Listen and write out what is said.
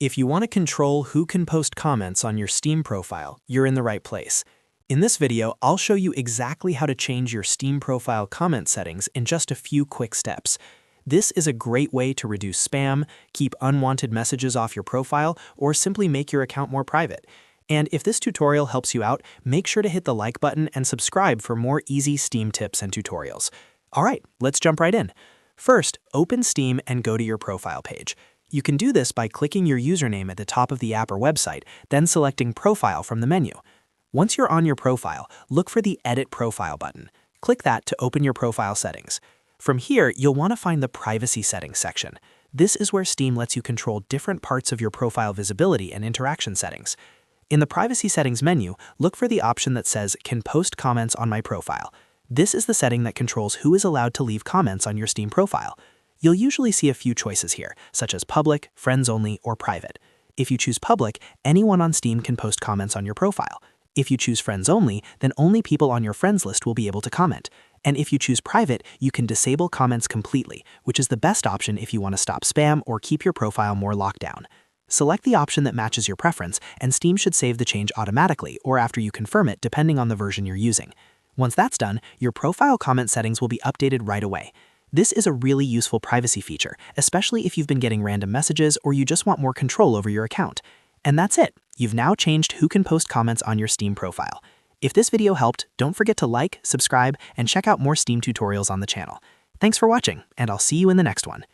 If you want to control who can post comments on your Steam profile, you're in the right place. In this video, I'll show you exactly how to change your Steam profile comment settings in just a few quick steps. This is a great way to reduce spam, keep unwanted messages off your profile, or simply make your account more private. And if this tutorial helps you out, make sure to hit the like button and subscribe for more easy Steam tips and tutorials. All right, let's jump right in. First, open Steam and go to your profile page. You can do this by clicking your username at the top of the app or website, then selecting Profile from the menu. Once you're on your profile, look for the Edit Profile button. Click that to open your profile settings. From here, you'll want to find the Privacy Settings section. This is where Steam lets you control different parts of your profile visibility and interaction settings. In the Privacy Settings menu, look for the option that says Can Post Comments on My Profile. This is the setting that controls who is allowed to leave comments on your Steam profile. You'll usually see a few choices here, such as Public, Friends Only, or Private. If you choose Public, anyone on Steam can post comments on your profile. If you choose Friends Only, then only people on your friends list will be able to comment. And if you choose Private, you can disable comments completely, which is the best option if you want to stop spam or keep your profile more locked down. Select the option that matches your preference, and Steam should save the change automatically or after you confirm it, depending on the version you're using. Once that's done, your profile comment settings will be updated right away. This is a really useful privacy feature, especially if you've been getting random messages or you just want more control over your account. And that's it. You've now changed who can post comments on your Steam profile. If this video helped, don't forget to like, subscribe, and check out more Steam tutorials on the channel. Thanks for watching, and I'll see you in the next one.